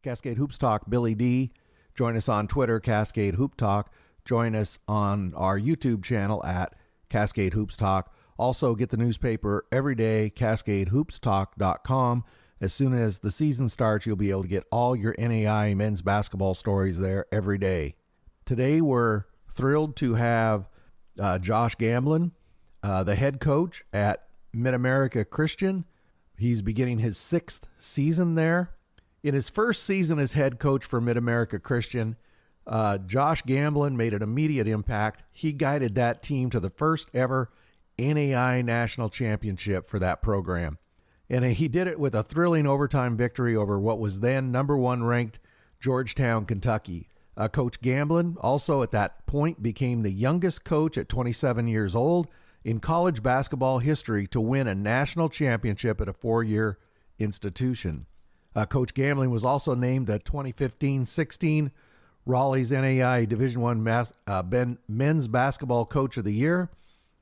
Cascade Hoops Talk, Billy D. Join us on Twitter, Cascade Hoop Talk. Join us on our YouTube channel at Cascade Hoops Talk. Also, get the newspaper every day, CascadeHoopsTalk.com. As soon as the season starts, you'll be able to get all your NAI men's basketball stories there every day. Today, we're thrilled to have Josh Gamblin, the head coach at Mid-America Christian. He's beginning his 6th season there. In his first season as head coach for Mid-America Christian, Josh Gamblin made an immediate impact. He guided that team to the first ever NAI National Championship for that program. And he did it with a thrilling overtime victory over what was then number 1 ranked Georgetown, Kentucky. Coach Gamblin also at that point became the youngest coach at 27 years old in college basketball history to win a national championship at a 4-year institution. Coach Gamblin was also named the 2015-16 Raleigh's NAI Division I Men's Basketball Coach of the Year.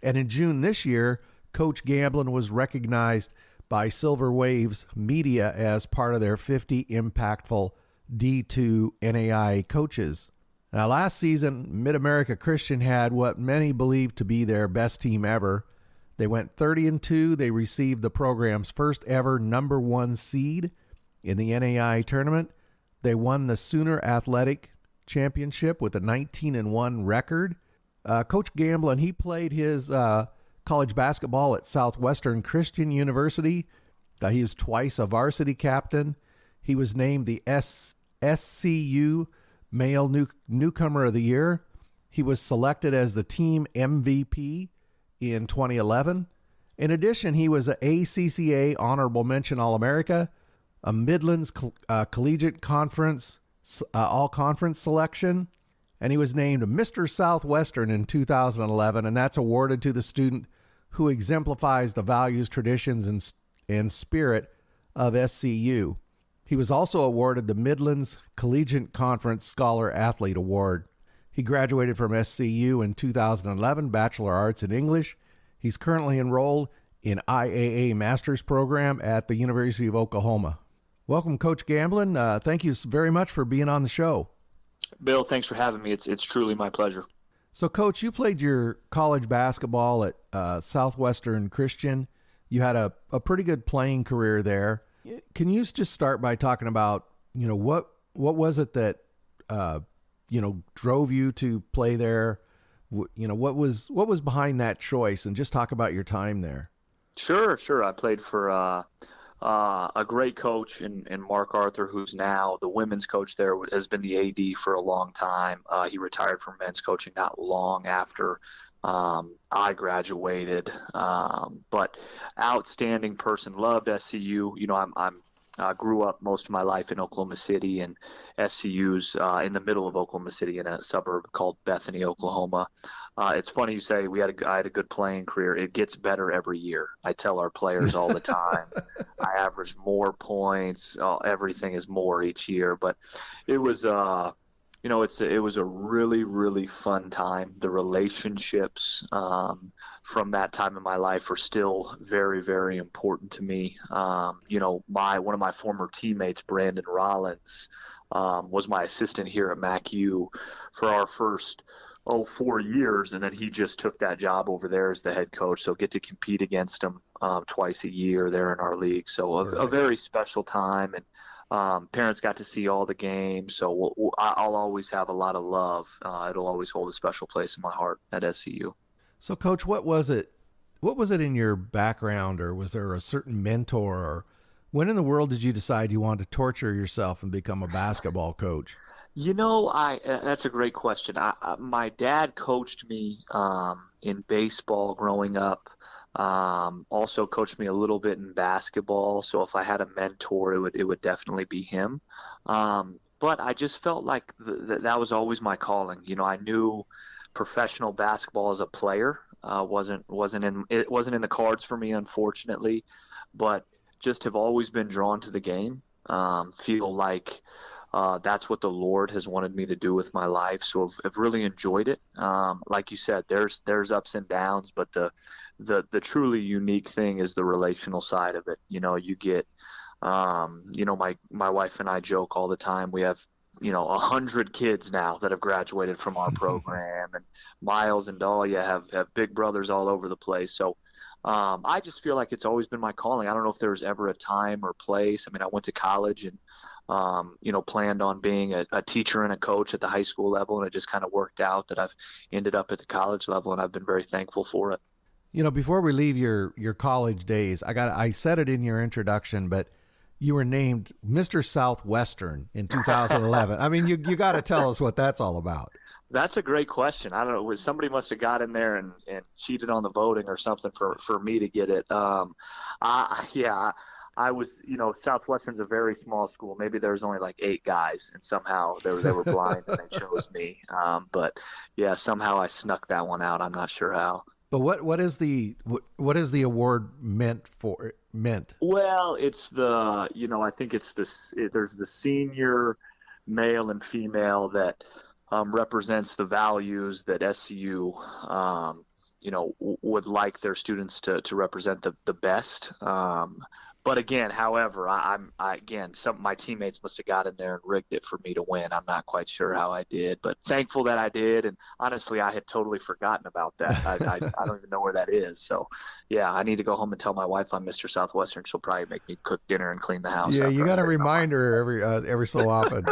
And in June this year, Coach Gamblin was recognized by Silver Waves Media as part of their 50 impactful D2 NAI coaches. Now, last season, Mid-America Christian had what many believe to be their best team ever. They went 30-2. They received the program's first ever number 1 seed in the NAI tournament. They won the Sooner Athletic Championship with a 19-1 record. Coach Gamblin, he played his college basketball at Southwestern Christian University. He was twice a varsity captain. He was named the SCU Male Newcomer of the Year. He was selected as the team MVP in 2011. In addition, he was an ACCA Honorable Mention All-America, a Midlands Collegiate Conference All-Conference selection, and he was named Mr. Southwestern in 2011, and that's awarded to the student who exemplifies the values, traditions, and spirit of SCU. He was also awarded the Midlands Collegiate Conference Scholar Athlete Award. He graduated from SCU in 2011, Bachelor of Arts in English. He's currently enrolled in IAA Master's Program at the University of Oklahoma. Welcome, Coach Gamblin. Thank you very much for being on the show. Bill, thanks for having me. It's truly my pleasure. So, Coach, you played your college basketball at Southwestern Christian. You had a pretty good playing career there. Can you just start by talking about, what was it that, drove you to play there? What was behind that choice, and just talk about your time there. Sure. I played for a great coach in Mark Arthur, who's now the women's coach there, has been the AD for a long time. He retired from men's coaching not long after I graduated, but outstanding person, loved SCU. I grew up most of my life in Oklahoma City, and SCU's in the middle of Oklahoma City in a suburb called Bethany, Oklahoma. It's funny you say I had a good playing career. It gets better every year. I tell our players all the time. I averaged more points. Everything is more each year, but it was it was a really, really fun time. The relationships from that time in my life are still very, very important to me. One of my former teammates, Brandon Rollins, was my assistant here at MacU for our first 4 years, and then he just took that job over there as the head coach. So get to compete against him twice a year there in our league. So a very special time, and parents got to see all the games, so I'll always have a lot of love. It'll always hold a special place in my heart at SCU. So, Coach, what was it in your background, or was there a certain mentor, or when in the world did you decide you wanted to torture yourself and become a basketball coach? That's a great question. My dad coached me in baseball growing up. Also coached me a little bit in basketball. So if I had a mentor, it would definitely be him. But I just felt like that was always my calling. I knew professional basketball as a player wasn't in the cards for me, unfortunately. But just have always been drawn to the game. Feel like that's what the Lord has wanted me to do with my life. So I've really enjoyed it. Like you said, there's ups and downs, but the truly unique thing is the relational side of it. You get My wife and I joke all the time. We have 100 kids now that have graduated from our program, and Miles and Dahlia have big brothers all over the place. So I just feel like it's always been my calling. I don't know if there was ever a time or place. I mean, I went to college and planned on being a teacher and a coach at the high school level, and it just kind of worked out that I've ended up at the college level, and I've been very thankful for it. Before we leave your college days, I said it in your introduction, but you were named Mr. Southwestern in 2011. I mean, you got to tell us what that's all about. That's a great question. I don't know. Somebody must have got in there and cheated on the voting or something for me to get it. I was, Southwestern's a very small school. Maybe there was only like 8 guys, and somehow they were blind and they chose me. But yeah, somehow I snuck that one out. I'm not sure how. But what is the award meant? Well, it's I think it's there's the senior male and female that represents the values that SCU would like their students to represent the best. But again, however, my teammates must have got in there and rigged it for me to win. I'm not quite sure how I did, but thankful that I did. And honestly, I had totally forgotten about that. I don't even know where that is. So, yeah, I need to go home and tell my wife I'm Mr. Southwestern. She'll probably make me cook dinner and clean the house. Yeah, you got to remind her every so often.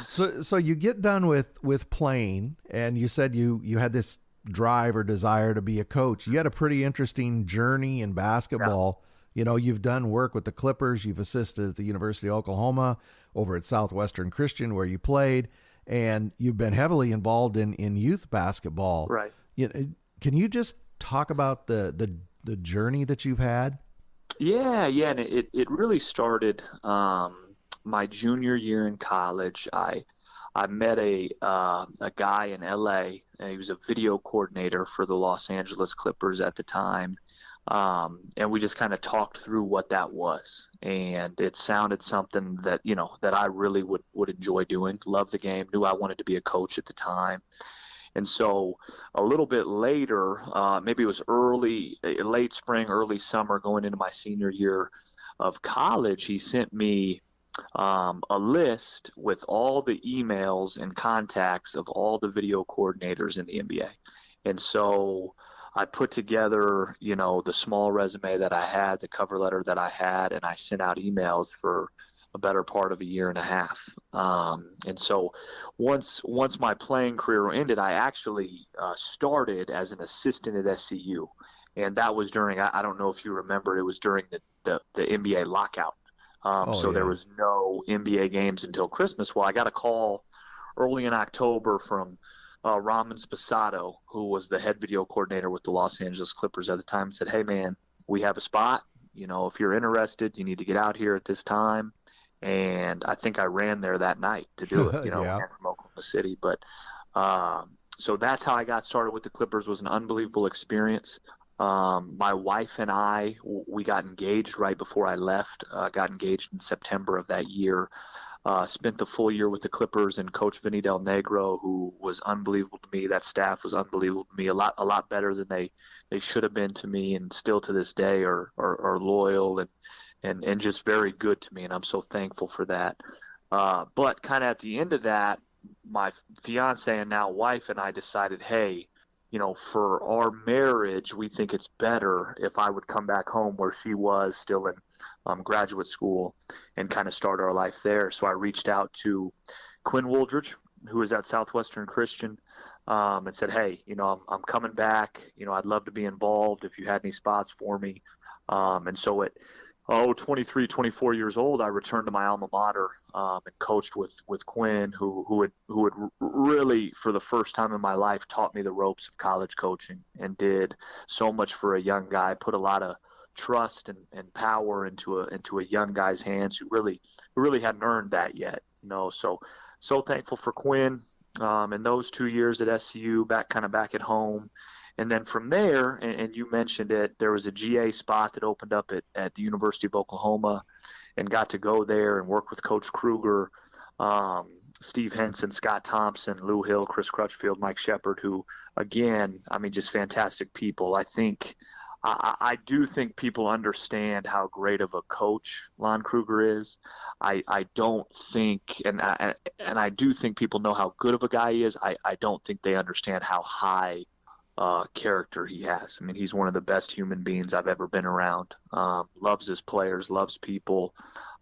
So you get done with playing, and you said you had this drive or desire to be a coach. You had a pretty interesting journey in basketball. Yeah. You've done work with the Clippers. You've assisted at the University of Oklahoma, over at Southwestern Christian where you played, and you've been heavily involved in youth basketball. Right. Can you just talk about the journey that you've had? Yeah. And it really started my junior year in college. I met a guy in LA, and he was a video coordinator for the Los Angeles Clippers at the time. And we just kind of talked through what that was. And it sounded something that, that I really would enjoy doing. Loved the game, knew I wanted to be a coach at the time. And so a little bit later, maybe it was late spring, early summer, going into my senior year of college, he sent me a list with all the emails and contacts of all the video coordinators in the NBA. And so I put together, the small resume that I had, the cover letter that I had, and I sent out emails for a better part of a year and a half. And so once my playing career ended, I actually started as an assistant at SCU. And that was during, I don't know if you remember, it was during the NBA lockout. There was no NBA games until Christmas. Well, I got a call early in October from Raman Spasato, who was the head video coordinator with the Los Angeles Clippers at the time, and said, "Hey, man, we have a spot. If you're interested, you need to get out here at this time." And I think I ran there that night to do it, Yeah. I ran from Oklahoma City. But so that's how I got started with the Clippers. Was an unbelievable experience. My wife and I, we got engaged right before I left, got engaged in September of that year. Spent the full year with the Clippers and Coach Vinny Del Negro, who was unbelievable to me. That staff was unbelievable to me, a lot better than they should have been to me, and still to this day are loyal and just very good to me, and I'm so thankful for that. But kind of at the end of that, my fiance and now wife and I decided, hey, for our marriage, we think it's better if I would come back home where she was still in graduate school and kind of start our life there. So I reached out to Quinn Wooldridge, who was at Southwestern Christian, and said, hey, I'm coming back. I'd love to be involved if you had any spots for me. And so at 23, 24 years old, I returned to my alma mater and coached with Quinn, who had really, for the first time in my life, taught me the ropes of college coaching and did so much for a young guy, put a lot of trust and power into a young guy's hands who really hadn't earned that yet. So thankful for Quinn in those 2 years at SCU, back at home. And then from there, and you mentioned it, there was a GA spot that opened up at the University of Oklahoma, and got to go there and work with Coach Kruger, Steve Henson, Scott Thompson, Lou Hill, Chris Crutchfield, Mike Shepard, who, again, just fantastic people. I think I do think people understand how great of a coach Lon Kruger is. I don't think, and I do think people know how good of a guy he is. I don't think they understand how high character he has. I mean, he's one of the best human beings I've ever been around. Loves his players, loves people.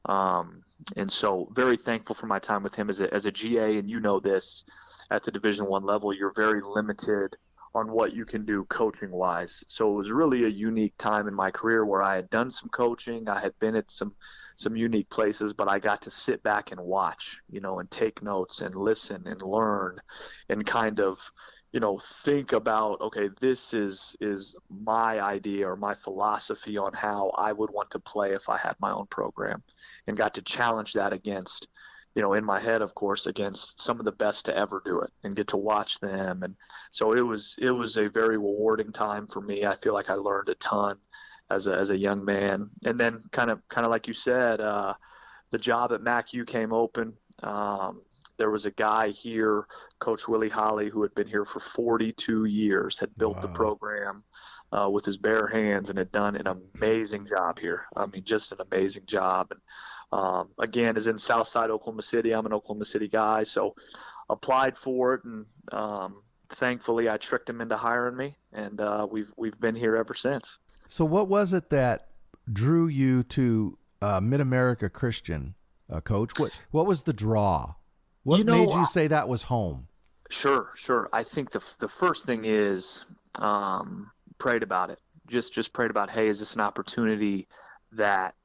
And so very thankful for my time with him as a GA. And you know this, at the Division I level, you're very limited on what you can do coaching wise. So it was really a unique time in my career where I had done some coaching. I had been at some unique places, but I got to sit back and watch, and take notes and listen and learn and kind of, think about, okay, this is my idea or my philosophy on how I would want to play if I had my own program, and got to challenge that against, in my head, of course, against some of the best to ever do it, and get to watch them. And so it was a very rewarding time for me. I feel like I learned a ton as a young man. And then kind of like you said, the job at MacU came open. There was a guy here, Coach Willie Holly, who had been here for 42 years, had built the program with his bare hands, and had done an amazing job here. I mean, just an amazing job. And again, is in Southside Oklahoma City. I'm an Oklahoma City guy, so applied for it, and thankfully I tricked him into hiring me, and we've been here ever since. So what was it that drew you to Mid-America Christian, Coach? What was the draw? What made you say that was home? Sure. I think the first thing is prayed about it. Just prayed about, hey, is this an opportunity that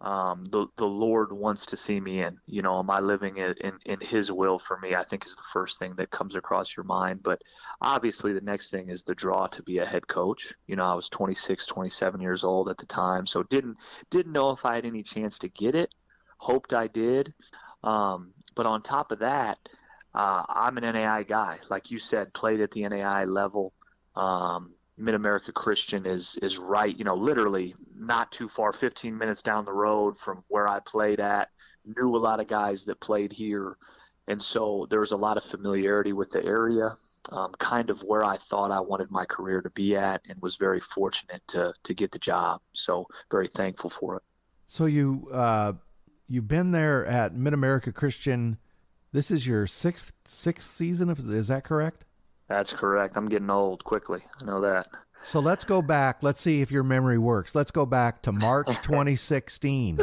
the Lord wants to see me in? Am I living in His will for me? I think is the first thing that comes across your mind. But obviously the next thing is the draw to be a head coach. I was 26, 27 years old at the time, so didn't know if I had any chance to get it. Hoped I did. But on top of that, I'm an NAI guy. Like you said, played at the NAI level. Mid-America Christian is right, literally not too far, 15 minutes down the road from where I played at. Knew a lot of guys that played here. And so there was a lot of familiarity with the area, kind of where I thought I wanted my career to be at, and was very fortunate to get the job. So very thankful for it. So you've been there at Mid-America Christian. This is your sixth season, is that correct? That's correct. I'm getting old quickly. I know that. So let's go back. Let's see if your memory works. Let's go back to March 2016.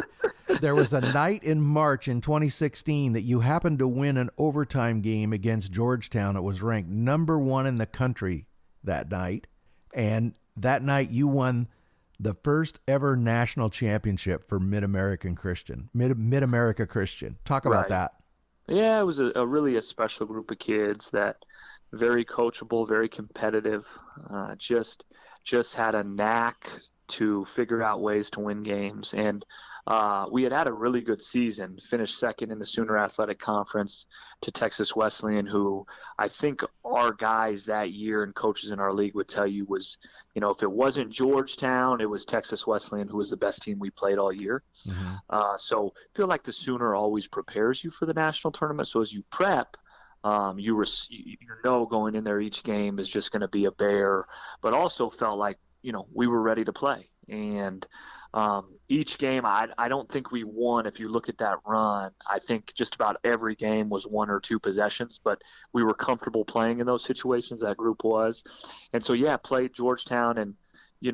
There was a night in March in 2016 that you happened to win an overtime game against Georgetown. It was ranked number 1 in the country that night. And that night you won the first ever national championship for Mid-America Christian. Talk about that. Yeah, it was a really special group of kids that very coachable, very competitive, just had a knack to figure out ways to win games. And we had a really good season, finished second in the Sooner Athletic Conference to Texas Wesleyan, who I think our guys that year and coaches in our league would tell you was, if it wasn't Georgetown, it was Texas Wesleyan, who was the best team we played all year. Mm-hmm. So I feel like the Sooner always prepares you for the national tournament. So as you prep, you know going in there each game is just going to be a bear, but also felt like, we were ready to play. And each game, I don't think we won. If you look at that run, I think just about every game was 1 or 2 possessions, but we were comfortable playing in those situations, that group was. And so, played Georgetown, and, it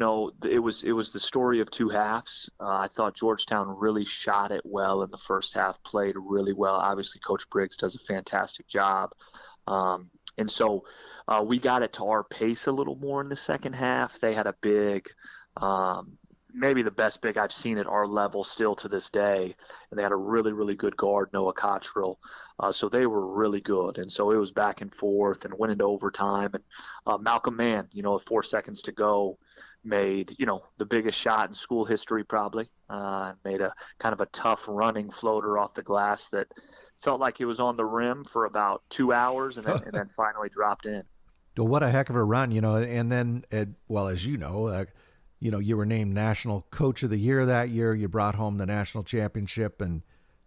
was the story of 2 halves. I thought Georgetown really shot it well in the first half, played really well. Obviously, Coach Briggs does a fantastic job. And so we got it to our pace a little more in the second half. They had a big, maybe the best big I've seen at our level still to this day. And they had a really, really good guard, Noah Cottrell. So they were really good. And so it was back and forth and went into overtime. And Malcolm Mann, with 4 seconds to go, made, the biggest shot in school history probably. Made a kind of a tough running floater off the glass that felt like it was on the rim for about 2 hours, and then finally dropped in. Well, what a heck of a run, and then, as you know, you were named National Coach of the Year that year. You brought home the national championship, and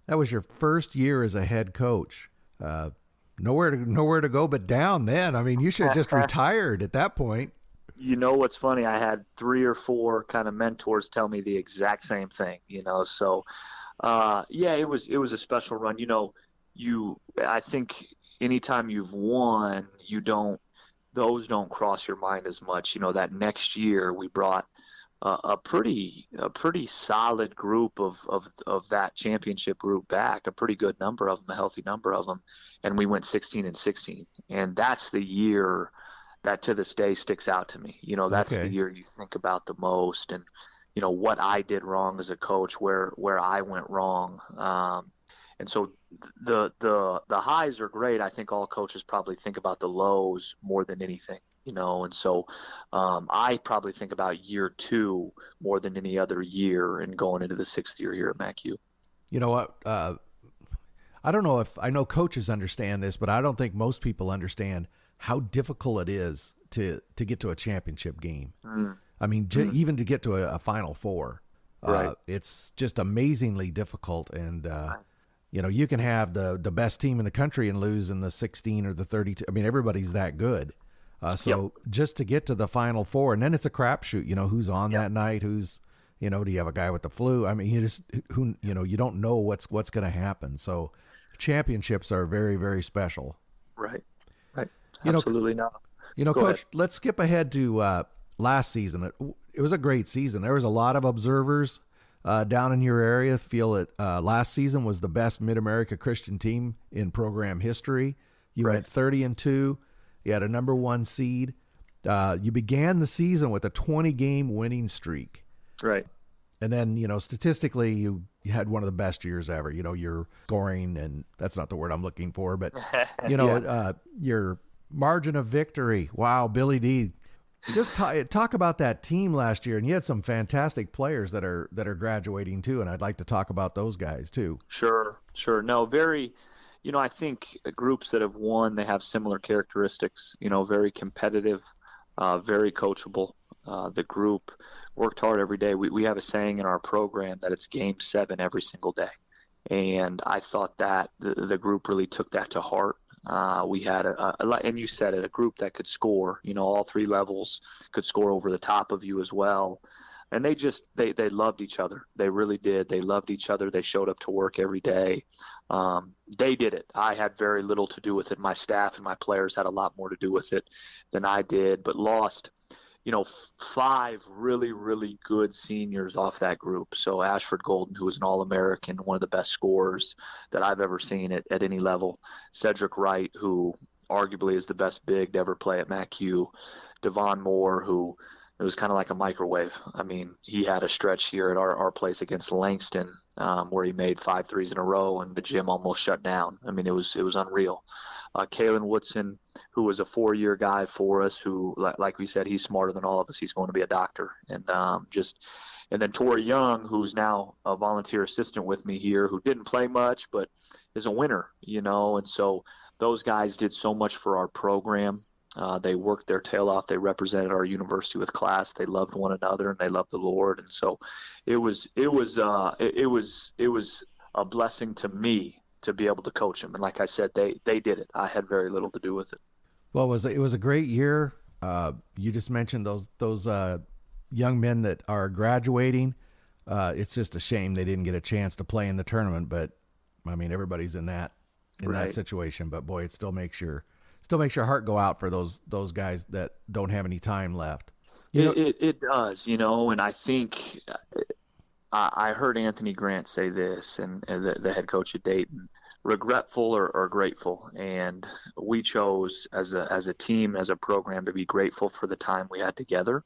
that was your first year as a head coach. Nowhere to go but down then. I mean, you should have just retired at that point. You know what's funny? I had 3 or 4 kind of mentors tell me the exact same thing, So, yeah, it was a special run. I think anytime you've won, those don't cross your mind as much. That next year we brought a pretty solid group of that championship group back, a pretty good number of them, a healthy number of them, and we went 16-16, and that's the year that to this day sticks out to me. That's the Okay. year you think about the most, and what I did wrong as a coach, where I went wrong. And so the highs are great. I think all coaches probably think about the lows more than anything. And so I probably think about year 2 more than any other year, and going into the 6th year here at MacU. You know what? I don't know if I know coaches understand this, but I don't think most people understand how difficult it is to get to a championship game. I mean, even to get to a Final Four, Right. it's just amazingly difficult. And you can have the best team in the country and lose in the 16 or the 32. I mean, everybody's that good. So just to get to the Final Four, and then it's a crapshoot. Who's on that night? Who's, do you have a guy with the flu? I mean, you don't know what's going to happen. So championships are very, very special. Right. Absolutely not. Go Coach, ahead. let's skip ahead to last season. It was a great season. There was a lot of observers down in your area feel that last season was the best Mid-America Christian team in program history. You Right. went 30-2. You had a number 1 seed. You began the season with a 20-game winning streak. Right. And then, statistically, you had one of the best years ever. Your scoring, and that's not the word I'm looking for, but, your margin of victory. Wow, Billy D. Just talk about that team last year. And you had some fantastic players that are graduating, too, and I'd like to talk about those guys, too. Sure. No, very. I think groups that have won, they have similar characteristics. Very competitive, very coachable. The group worked hard every day. We have a saying in our program that it's game 7 every single day. And I thought that the group really took that to heart. We had and you said it, a group that could score, all 3 levels could score over the top of you as well. And they loved each other. They really did. They loved each other. They showed up to work every day. They did it. I had very little to do with it. My staff and my players had a lot more to do with it than I did, but lost, 5 really, really good seniors off that group. So Ashford Golden, who was an All-American, one of the best scorers that I've ever seen at any level. Cedric Wright, who arguably is the best big to ever play at MacU. Devon Moore, who it was kind of like a microwave. I mean, he had a stretch here at our place against Langston where he made 5 threes in a row and the gym almost shut down. I mean, it was unreal. Kalen Woodson, who was a 4-year guy for us, who, like we said, he's smarter than all of us. He's going to be a doctor. And then Tori Young, who's now a volunteer assistant with me here, who didn't play much but is a winner, And so those guys did so much for our program. They worked their tail off. They represented our university with class. They loved one another and they loved the Lord. And so it was a blessing to me to be able to coach them. And like I said, they did it. I had very little to do with it. Well, it was a great year. You just mentioned those young men that are graduating. It's just a shame they didn't get a chance to play in the tournament. But I mean, everybody's in that situation. But boy, it still makes your heart go out for those guys that don't have any time left. It does, and I think I heard Anthony Grant say this, and the head coach at Dayton, regretful or grateful. And we chose as a team, as a program, to be grateful for the time we had together.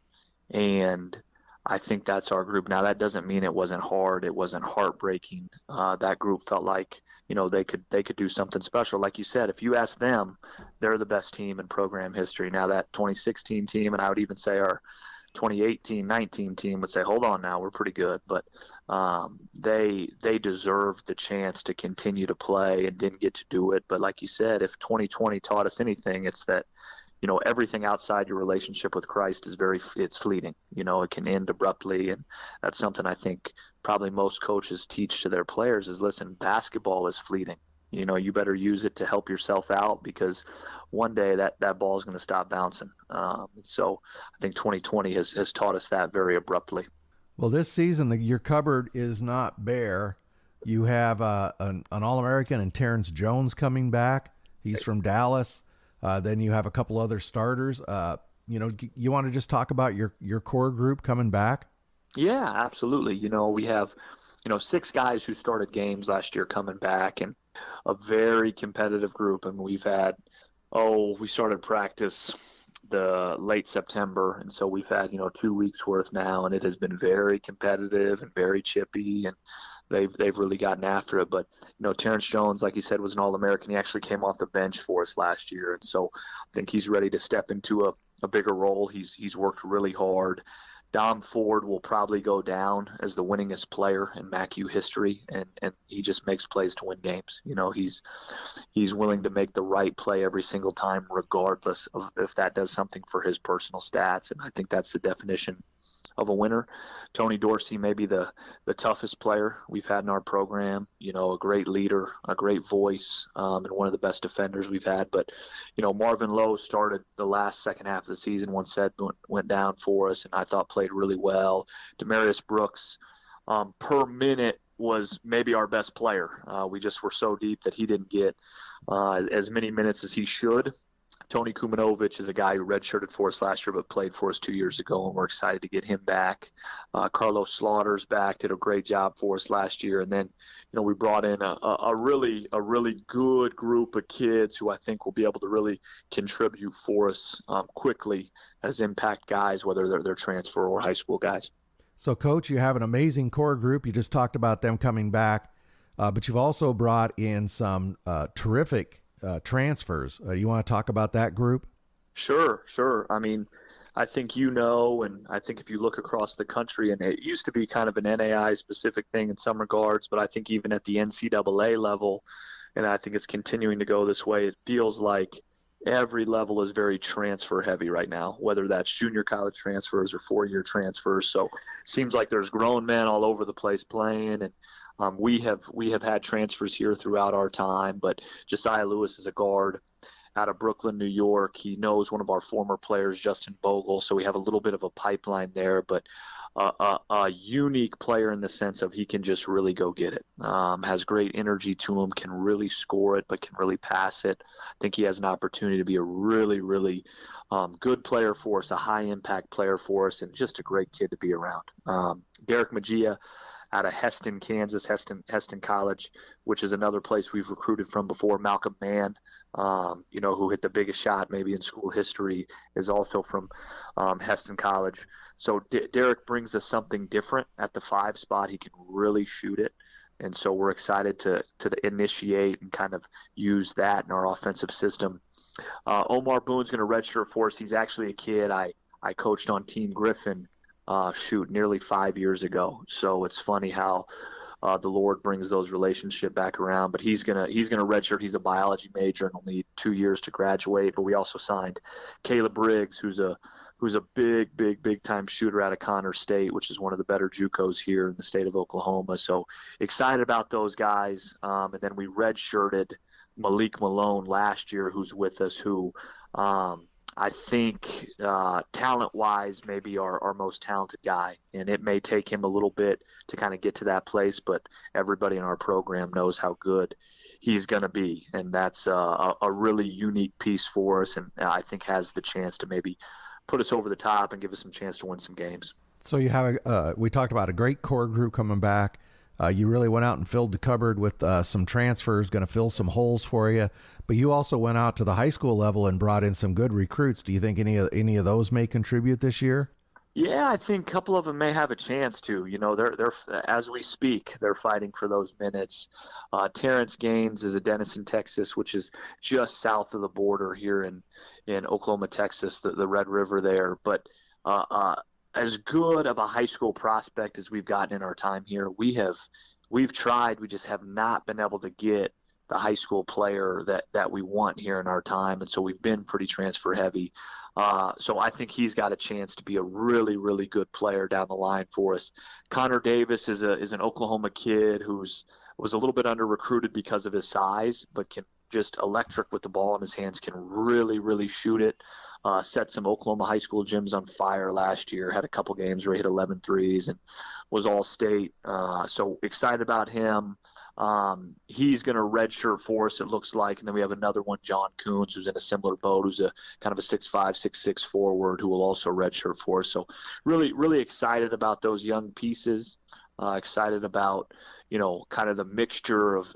And I think that's our group. Now, that doesn't mean it wasn't hard. It wasn't heartbreaking. That group felt like, they could do something special. Like you said, if you ask them, they're the best team in program history. Now, that 2016 team, and I would even say our 2018-19 team would say, hold on now, we're pretty good. But they deserved the chance to continue to play and didn't get to do it. But like you said, if 2020 taught us anything, it's that everything outside your relationship with Christ it's fleeting. It can end abruptly. And that's something I think probably most coaches teach to their players is, listen, basketball is fleeting. You better use it to help yourself out, because one day that ball is going to stop bouncing. So I think 2020 has taught us that very abruptly. Well, this season, your cupboard is not bare. You have an All-American and Terrence Jones coming back. He's from Dallas. Then you have a couple other starters. You want to just talk about your core group coming back? Yeah, absolutely. We have, 6 guys who started games last year coming back, and a very competitive group. And we started practice the late September, and so we've had 2 weeks worth now, and it has been very competitive and very chippy, and they've really gotten after it. But Terrence Jones, like you said, was an All-American. He actually came off the bench for us last year, and so I think he's ready to step into a bigger role. He's worked really hard. Dom Ford will probably go down as the winningest player in MACU history, and he just makes plays to win games. He's willing to make the right play every single time, regardless of if that does something for his personal stats, and I think that's the definition of a winner. Tony Dorsey may be the toughest player we've had in our program, a great leader, a great voice, and one of the best defenders we've had. But, Marvin Lowe started the last second half of the season. One set went down for us, and I thought played really well. Demarius Brooks, per minute, was maybe our best player. We just were so deep that he didn't get as many minutes as he should. Tony Kumanovich is a guy who redshirted for us last year but played for us 2 years ago, and we're excited to get him back. Carlos Slaughter's back, did a great job for us last year. And then, we brought in a really good group of kids who I think will be able to really contribute for us quickly as impact guys, whether they're transfer or high school guys. So, Coach, you have an amazing core group. You just talked about them coming back, but you've also brought in some terrific transfers. You want to talk about that group? Sure. I mean, I think and I think if you look across the country, and it used to be kind of an NAI specific thing in some regards, but I think even at the NCAA level, and I think it's continuing to go this way, it feels like every level is very transfer heavy right now, whether that's junior college transfers or 4-year transfers. So it seems like there's grown men all over the place playing, and we have had transfers here throughout our time. But Josiah Lewis is a guard out of Brooklyn, New York. He knows one of our former players, Justin Bogle, so we have a little bit of a pipeline there. But a unique player in the sense of he can just really go get it. Has great energy to him, can really score it, but can really pass it. I think he has an opportunity to be a really, really good player for us, a high-impact player for us, and just a great kid to be around. Derek Magia out of Heston, Kansas, Heston College, which is another place we've recruited from before. Malcolm Mann, who hit the biggest shot maybe in school history, is also from Heston College. So Derek brings us something different at the 5 spot. He can really shoot it. And so we're excited to initiate and kind of use that in our offensive system. Omar Boone's going to redshirt for us. He's actually a kid I coached on Team Griffin nearly 5 years ago. So it's funny how the Lord brings those relationships back around. But he's gonna redshirt. He's a biology major and only 2 years to graduate. But we also signed Caleb Briggs, who's a big time shooter out of Connor State, which is one of the better JUCOs here in the state of Oklahoma. So excited about those guys. And then we redshirted Malik Malone last year, who's with us, who I think talent-wise may be our most talented guy, and it may take him a little bit to kind of get to that place, but everybody in our program knows how good he's going to be, and that's a really unique piece for us, and I think has the chance to maybe put us over the top and give us some chance to win some games. So you have we talked about a great core group coming back. You really went out and filled the cupboard with some transfers, going to fill some holes for you. But you also went out to the high school level and brought in some good recruits. Do you think any of those may contribute this year? Yeah, I think a couple of them may have a chance to. They're as we speak, they're fighting for those minutes. Terrence Gaines is a Denison, Texas, which is just south of the border here in Oklahoma, Texas, the Red River there. But as good of a high school prospect as we've gotten in our time here, we've tried. We just have not been able to get high school player that we want here in our time. And so we've been pretty transfer heavy. So I think he's got a chance to be a really, really good player down the line for us. Connor Davis is an Oklahoma kid was a little bit under recruited because of his size, but can just electric with the ball in his hands, can really, really shoot it. Set some Oklahoma high school gyms on fire last year, had a couple games where he hit 11 threes and was all state. So excited about him. He's going to redshirt for us, it looks like. And then we have another one, John Coons, who's in a similar boat, who's a kind of a 6'5", 6'6" forward who will also redshirt for us. So really, really excited about those young pieces. Excited about, kind of the mixture of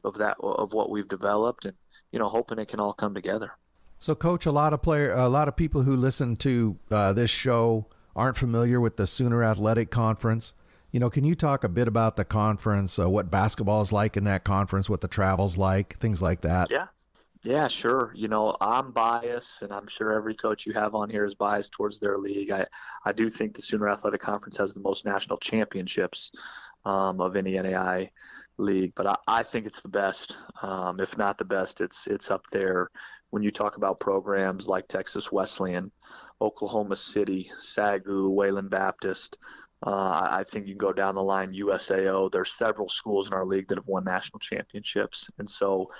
what we've developed, and, hoping it can all come together. So, Coach, a lot of people who listen to this show aren't familiar with the Sooner Athletic Conference. Can you talk a bit about the conference, what basketball is like in that conference, what the travel's like, things like that? Yeah, sure. I'm biased, and I'm sure every coach you have on here is biased towards their league. I do think the Sooner Athletic Conference has the most national championships of any NAI league, but I think it's the best. If not the best, it's up there. When you talk about programs like Texas Wesleyan, Oklahoma City, SAGU, Wayland Baptist, I think you can go down the line, USAO. There's several schools in our league that have won national championships. And so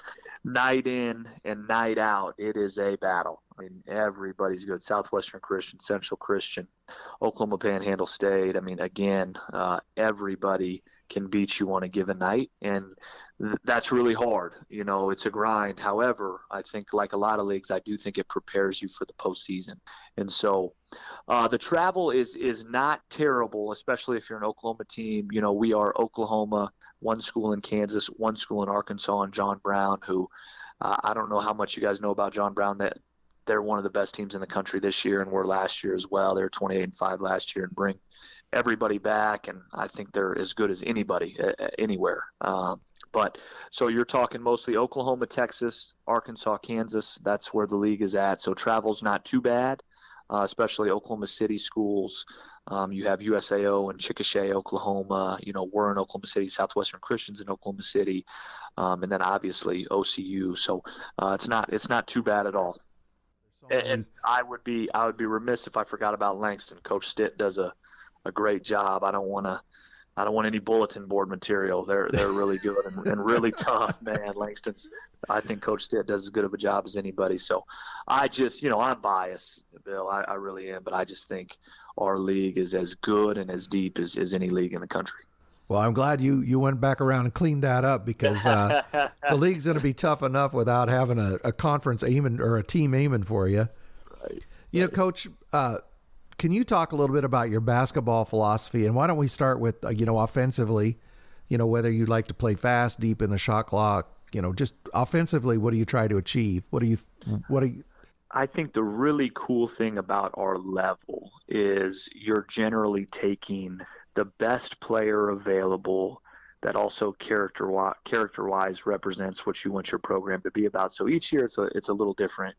night in and night out, it is a battle. I mean, everybody's good. Southwestern Christian, Central Christian, Oklahoma Panhandle State. I mean, again, everybody can beat you on a given night. And that's really hard. It's a grind. However, I think like a lot of leagues, I do think it prepares you for the postseason. And so the travel is not terrible, especially if you're an Oklahoma team. We are Oklahoma, one school in Kansas, one school in Arkansas, and John Brown, who I don't know how much you guys know about John Brown, that they're one of the best teams in the country this year and were last year as well. They were 28-5 last year and bring everybody back, and I think they're as good as anybody anywhere. But so you're talking mostly Oklahoma, Texas, Arkansas, Kansas. That's where the league is at. So travel's not too bad, especially Oklahoma City schools. You have USAO and Chickasha, Oklahoma. We're in Oklahoma City, Southwestern Christians in Oklahoma City, and then obviously OCU. So it's not too bad at all. And I would be remiss if I forgot about Langston. Coach Stitt does a great job. I don't want any bulletin board material. They're really good and really tough, man. I think Coach Stitt does as good of a job as anybody. So I just, I'm biased, Bill. I really am. But I just think our league is as good and as deep as any league in the country. Well, I'm glad you went back around and cleaned that up, because the league's going to be tough enough without having a conference aiming or a team aiming for you. Right. Coach, can you talk a little bit about your basketball philosophy? And why don't we start with, offensively, whether you like to play fast, deep in the shot clock, just offensively, what do you try to achieve? What do you I think the really cool thing about our level is you're generally taking the best player available that also character-wise represents what you want your program to be about. So each year it's a little different.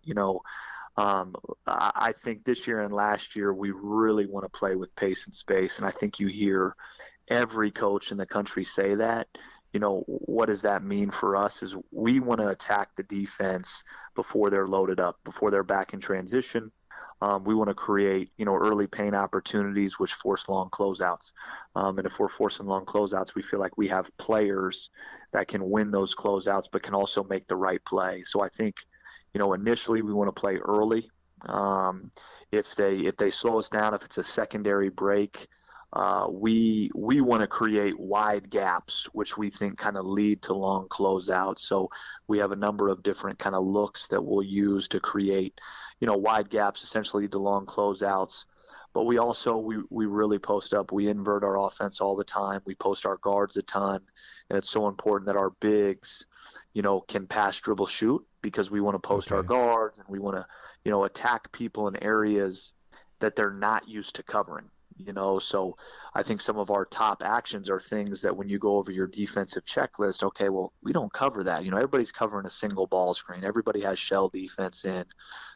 I think this year and last year we really want to play with pace and space, and I think you hear every coach in the country say that. What does that mean for us is we want to attack the defense before they're loaded up, before they're back in transition. We want to create, early paint opportunities which force long closeouts. And if we're forcing long closeouts, we feel like we have players that can win those closeouts but can also make the right play. So I think, initially we want to play early. If they slow us down, if it's a secondary break, we want to create wide gaps, which we think kind of lead to long closeouts. So we have a number of different kind of looks that we'll use to create, wide gaps, essentially to long closeouts. But we also, we really post up. We invert our offense all the time. We post our guards a ton. And it's so important that our bigs, can pass, dribble, shoot, because we want to post our guards and we want to, attack people in areas that they're not used to covering. So I think some of our top actions are things that when you go over your defensive checklist, okay, well, we don't cover that. Everybody's covering a single ball screen. Everybody has shell defense in.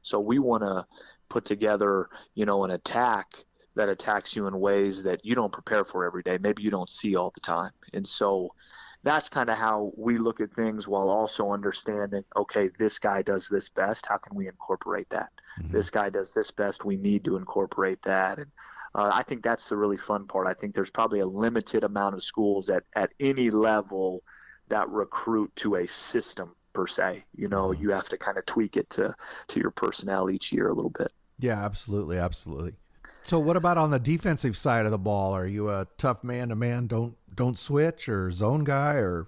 So we want to put together, an attack that attacks you in ways that you don't prepare for every day. Maybe you don't see all the time. And so that's kind of how we look at things, while also understanding, okay, this guy does this best. How can we incorporate that? Mm-hmm. This guy does this best. We need to incorporate that. And I think that's the really fun part. I think there's probably a limited amount of schools at any level that recruit to a system per se. You know, you have to kind of tweak it to your personnel each year a little bit. Yeah, absolutely. Absolutely. So what about on the defensive side of the ball? Are you a tough man-to-man, don't switch, or zone guy, or?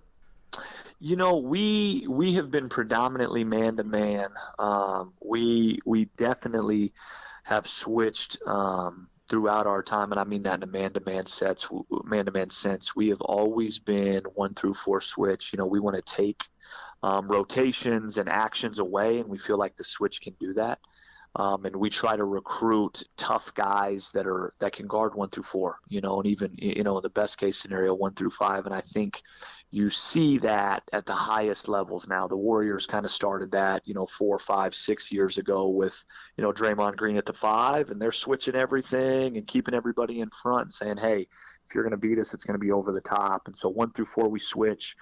You know, we have been predominantly man-to-man. We definitely have switched throughout our time, and I mean that in a man-to-man sense. We have always been 1 through 4 switch. You know, we want to take rotations and actions away, and we feel like the switch can do that. And we try to recruit tough guys that can guard 1 through 4, you know, and even, you know, in the best case scenario, 1 through 5. And I think you see that at the highest levels now. The Warriors kind of started that, you know, 4, 5, 6 years ago with, you know, Draymond Green at the 5, and they're switching everything and keeping everybody in front and saying, hey, if you're going to beat us, it's going to be over the top. And so 1 through 4, we switch.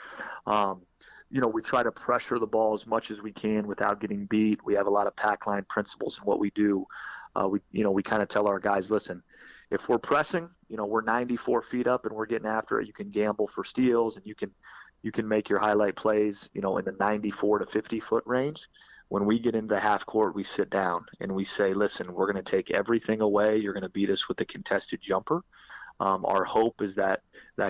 You know, we try to pressure the ball as much as we can without getting beat. We have a lot of pack line principles in what we do. We kind of tell our guys, listen, if we're pressing, you know, we're 94 feet up and we're getting after it. You can gamble for steals, and you can make your highlight plays, you know, in the 94 to 50 foot range. When we get into half court, we sit down and we say, listen, we're going to take everything away. You're going to beat us with the contested jumper. Our hope is that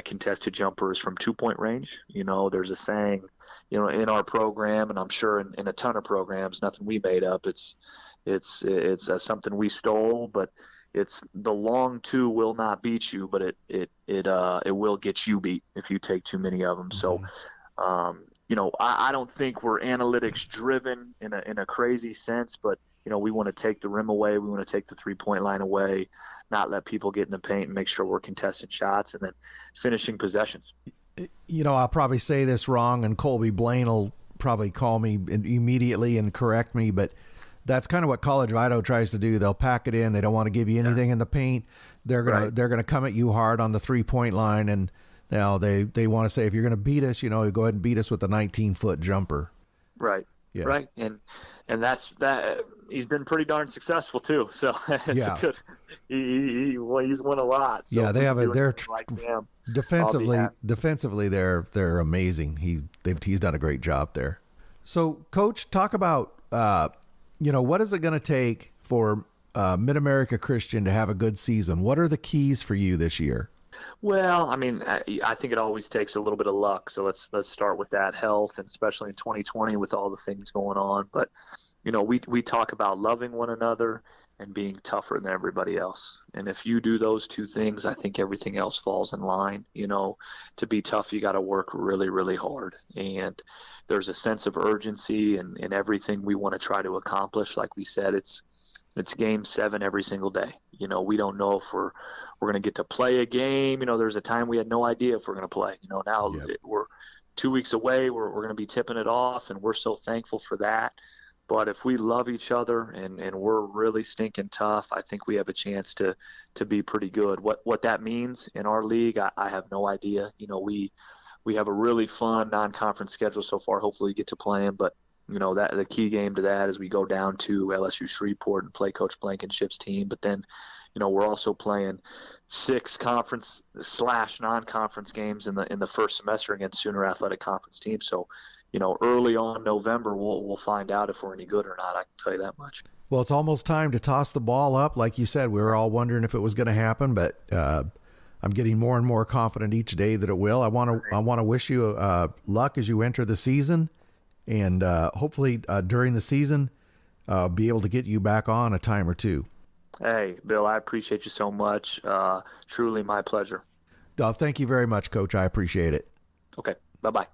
contested jumper is from 2-point range. You know, there's a saying, you know, in our program, and I'm sure in a ton of programs, nothing we made up. It's something we stole, but it's the long 2 will not beat you, but it will get you beat if you take too many of them. Mm-hmm. So, you know, I don't think we're analytics driven in a crazy sense, but you know, we want to take the rim away. We want to take the 3-point line away, not let people get in the paint, and make sure we're contesting shots and then finishing possessions. You know, I'll probably say this wrong, and Colby Blaine will probably call me immediately and correct me, but that's kind of what College of Idaho tries to do. They'll pack it in. They don't want to give you anything in the paint. They're gonna come at you hard on the 3-point line, and you know, they want to say, if you're gonna beat us, you know, go ahead and beat us with a 19-foot jumper. Right. Yeah. Right. And that's that. He's been pretty darn successful too. So it's a good. He's won a lot. So yeah, they have they're like defensively they're amazing. He's done a great job there. So, Coach, talk about you know, what is it going to take for Mid-America Christian to have a good season? What are the keys for you this year? Well, I mean, I think it always takes a little bit of luck. So let's start with that, health, and especially in 2020 with all the things going on. But you know, we talk about loving one another and being tougher than everybody else. And if you do those 2 things, I think everything else falls in line. You know, to be tough, you got to work really, really hard. And there's a sense of urgency in everything we want to try to accomplish. Like we said, it's game 7 every single day. You know, we don't know if we're going to get to play a game. You know, there's a time we had no idea if we're going to play. You know, now we're 2 weeks away. We're going to be tipping it off, and we're so thankful for that. But if we love each other and we're really stinking tough, I think we have a chance to be pretty good. What that means in our league, I have no idea. You know, we have a really fun non-conference schedule so far. Hopefully we get to play them, but you know, that the key game to that is we go down to LSU Shreveport and play Coach Blankenship's team. But then, you know, we're also playing 6 conference / non-conference games in the first semester against Sooner Athletic Conference teams. So, you know, early on November, we'll find out if we're any good or not. I can tell you that much. Well, it's almost time to toss the ball up. Like you said, we were all wondering if it was going to happen, but I'm getting more and more confident each day that it will. I want to wish you luck as you enter the season. And hopefully during the season, be able to get you back on a time or 2. Hey, Bill, I appreciate you so much. Truly my pleasure. Thank you very much, Coach. I appreciate it. Okay. Bye-bye.